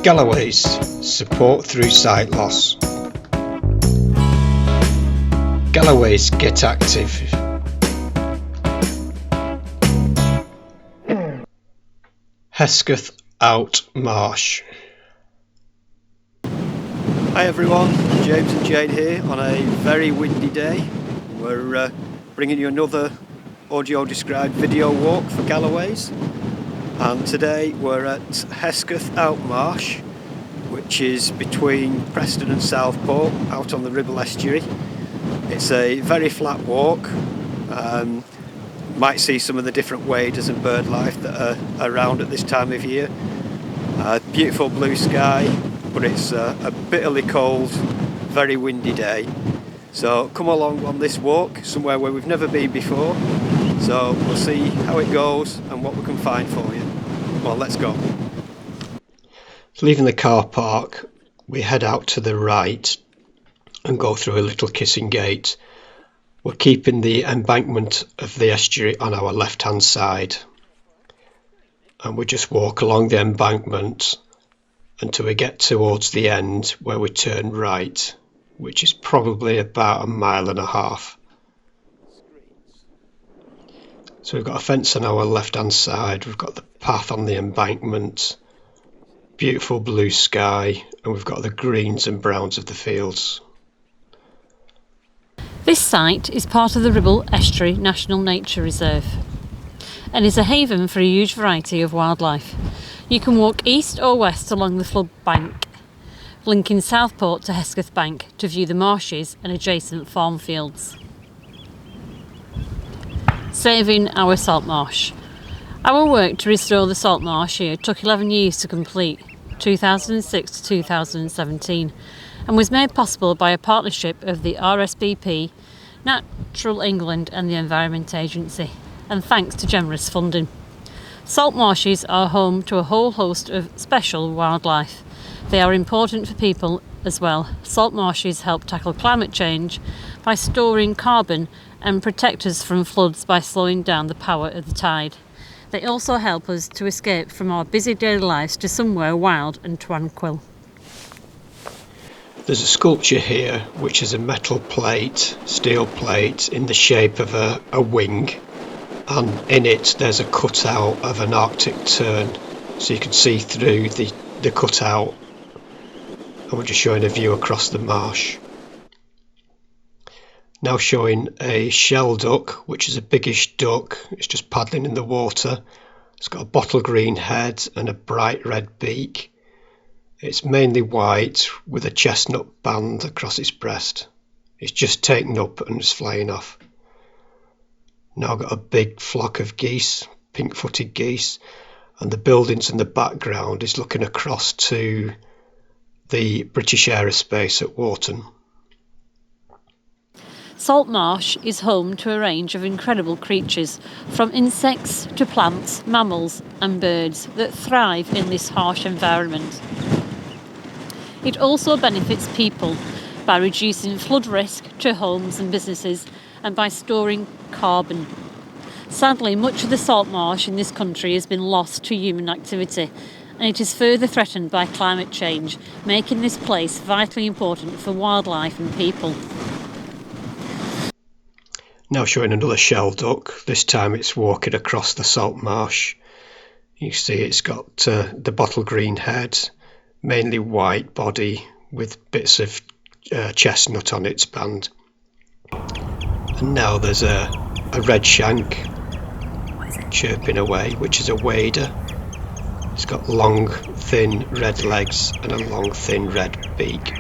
Galloway's support through sight loss. Galloway's Get Active. Hesketh Out Marsh. Hi everyone, James and Jane here on a very windy day. We're bringing you another audio described video walk for Galloway's, and today we're at Hesketh Out Marsh, which is between Preston and Southport, out on the Ribble estuary. It's a very flat walk. Might see some of the different waders and bird life that are around at this time of year. Beautiful blue sky, but it's a bitterly cold, very windy day. So come along on this walk, somewhere where we've never been before. So we'll see how it goes and what we can find for you. Well, let's go. Leaving the car park, we head out to the right and go through a little kissing gate. We're keeping the embankment of the estuary on our left hand side, and we just walk along the embankment until we get towards the end where we turn right, which is probably about 1.5 miles. So we've got a fence on our left hand side, we've got the path on the embankment, beautiful blue sky, and we've got the greens and browns of the fields. This site is part of the Ribble Estuary National Nature Reserve and is a haven for a huge variety of wildlife. You can walk east or west along the flood bank, linking Southport to Hesketh Bank to view the marshes and adjacent farm fields. Saving our saltmarsh. Our work to restore the saltmarsh here took 11 years to complete, 2006 to 2017, and was made possible by a partnership of the RSPP, Natural England and the Environment Agency, and thanks to generous funding. Salt marshes are home to a whole host of special wildlife. They are important for people as well. Salt marshes help tackle climate change by storing carbon and protect us from floods by slowing down the power of the tide. They also help us to escape from our busy daily lives to somewhere wild and tranquil. There's a sculpture here which is a metal plate, steel plate, in the shape of a wing, and in it there's a cutout of an Arctic tern, so you can see through the cutout, and we're just showing a view across the marsh. Now showing a Shelduck, which is a biggish duck. It's just paddling in the water. It's got a bottle green head and a bright red beak. It's mainly white with a chestnut band across its breast. It's just taken up and is flying off. Now got a big flock of geese, pink-footed geese, and the buildings in the background is looking across to the British aerospace at Warton. Salt marsh is home to a range of incredible creatures, from insects to plants, mammals and birds that thrive in this harsh environment. It also benefits people by reducing flood risk to homes and businesses and by storing carbon. Sadly, much of the salt marsh in this country has been lost to human activity, and it is further threatened by climate change, making this place vitally important for wildlife and people. Now showing another Shelduck. This time it's walking across the salt marsh. You see it's got the bottle green head, mainly white body with bits of chestnut on its band. And now there's a redshank chirping away, which is a wader. It's got long thin red legs and a long thin red beak.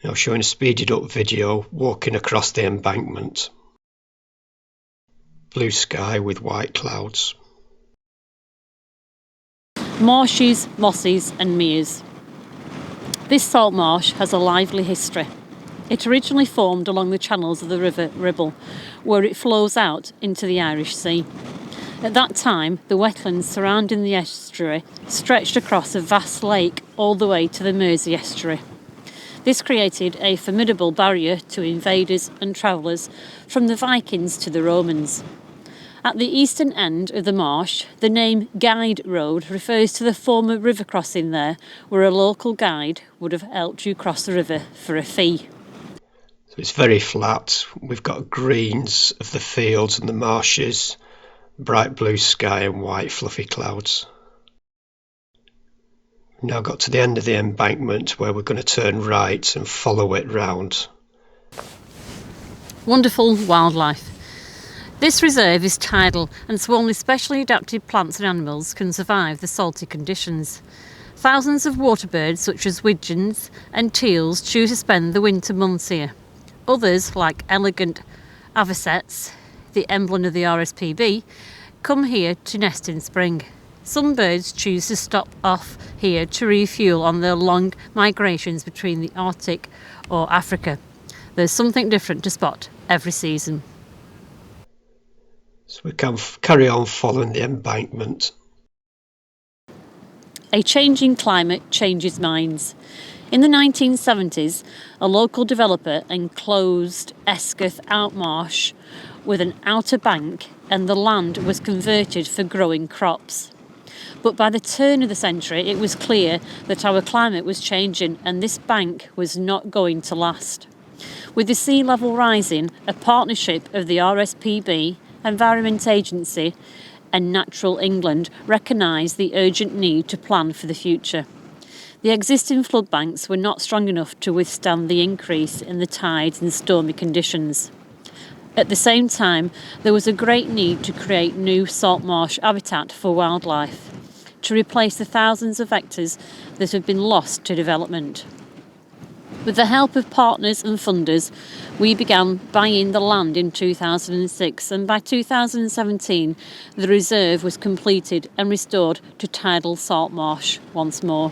Now showing a speeded up video walking across the embankment. Blue sky with white clouds. Marshes, mosses and meres. This salt marsh has a lively history. It originally formed along the channels of the river Ribble, where it flows out into the Irish Sea. At that time, the wetlands surrounding the estuary stretched across a vast lake all the way to the Mersey estuary. This created a formidable barrier to invaders and travellers, from the Vikings to the Romans. At the eastern end of the marsh, the name Guide Road refers to the former river crossing there, where a local guide would have helped you cross the river for a fee. So it's very flat. We've got greens of the fields and the marshes, bright blue sky and white fluffy clouds. We've now got to the end of the embankment where we're going to turn right and follow it round. Wonderful wildlife. This reserve is tidal, and so only specially adapted plants and animals can survive the salty conditions. Thousands of water birds such as widgeons and teals choose to spend the winter months here. Others, like elegant avocets, the emblem of the RSPB, come here to nest in spring. Some birds choose to stop off here to refuel on their long migrations between the Arctic or Africa. There's something different to spot every season. So we can carry on following the embankment. A changing climate changes minds. In the 1970s, a local developer enclosed Hesketh Out Marsh with an outer bank, and the land was converted for growing crops. But by the turn of the century, it was clear that our climate was changing and this bank was not going to last. With the sea level rising, a partnership of the RSPB, Environment Agency and Natural England recognised the urgent need to plan for the future. The existing flood banks were not strong enough to withstand the increase in the tides and stormy conditions. At the same time, there was a great need to create new saltmarsh habitat for wildlife, to replace the thousands of hectares that have been lost to development. With the help of partners and funders, we began buying the land in 2006, and by 2017 the reserve was completed and restored to tidal saltmarsh once more.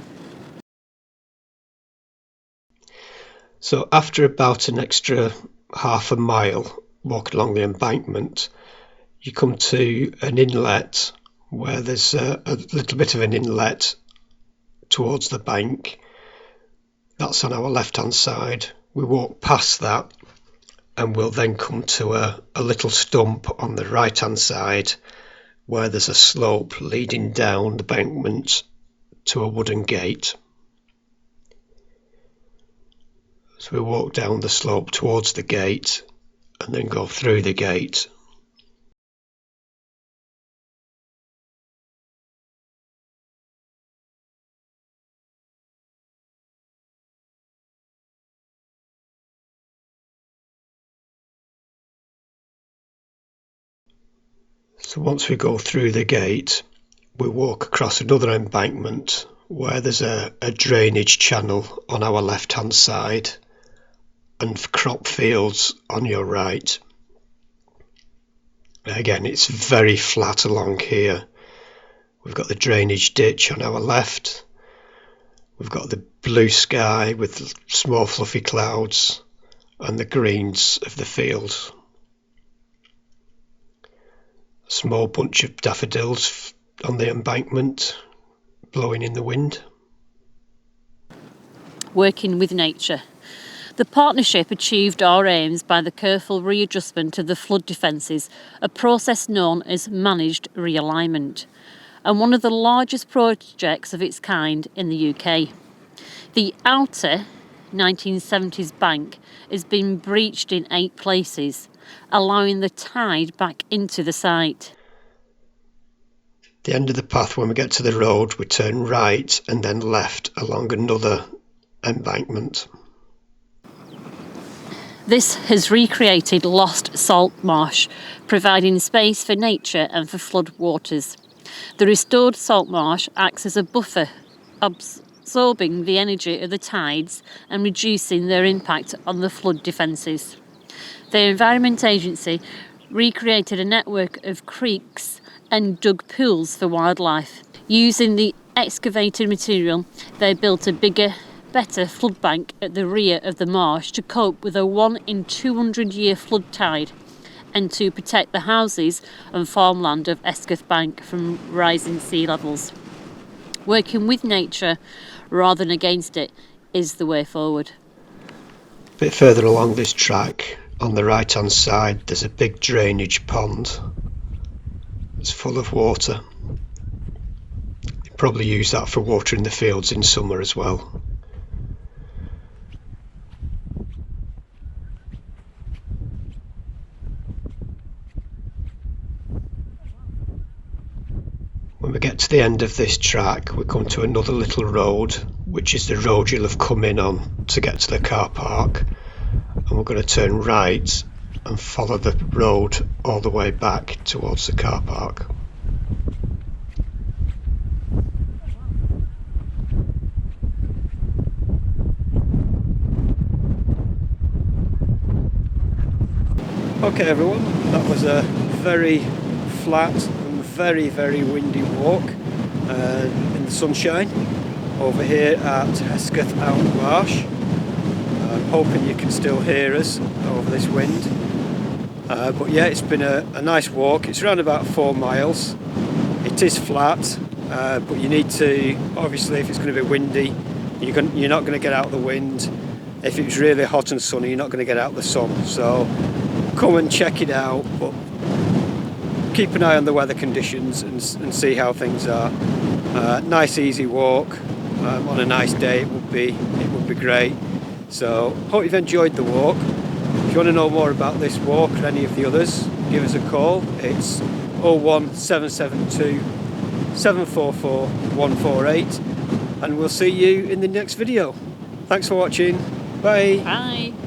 So after about an extra half a mile walking along the embankment, you come to an inlet where there's a little bit of an inlet towards the bank. That's on our left hand side. We walk past that and we'll then come to a little stump on the right hand side where there's a slope leading down the embankment to a wooden gate. So we walk down the slope towards the gate and then go through the gate. So once we go through the gate, we walk across another embankment where there's a drainage channel on our left hand side and crop fields on your right. Again, it's very flat along here. We've got the drainage ditch on our left. We've got the blue sky with small fluffy clouds and the greens of the fields. A small bunch of daffodils on the embankment blowing in the wind. Working with nature. The partnership achieved our aims by the careful readjustment of the flood defences, a process known as managed realignment, and one of the largest projects of its kind in the UK. The outer 1970s bank has been breached in 8 places, allowing the tide back into the site. The end of the path, when we get to the road, we turn right and then left along another embankment. This has recreated lost salt marsh, providing space for nature and for flood waters. The restored salt marsh acts as a buffer, absorbing the energy of the tides and reducing their impact on the flood defences. The Environment Agency recreated a network of creeks and dug pools for wildlife. Using the excavated material, they built a bigger, better flood bank at the rear of the marsh to cope with a 1 in 200 year flood tide and to protect the houses and farmland of Hesketh Bank from rising sea levels. Working with nature rather than against it is the way forward. A bit further along this track, on the right hand side, there's a big drainage pond that's full of water. You probably use that for watering the fields in summer as well. When we get to the end of this track, we come to another little road, which is the road you'll have come in on to get to the car park, and we're going to turn right and follow the road all the way back towards the car park. Okay everyone, that was a very flat and very windy walk in the sunshine over here at Hesketh Out Marsh. I'm hoping you can still hear us over this wind. But yeah, it's been a nice walk. It's around about 4 miles. It is flat, but you need to, obviously if it's going to be windy, you're not going to get out the wind. If it's really hot and sunny, you're not going to get out the sun. So come and check it out, but keep an eye on the weather conditions and see how things are. Nice easy walk on a nice day. It would be great. So hope you've enjoyed the walk. If you want to know more about this walk or any of the others, give us a call. It's 01772 744 148, and we'll see you in the next video. Thanks for watching. Bye. Bye.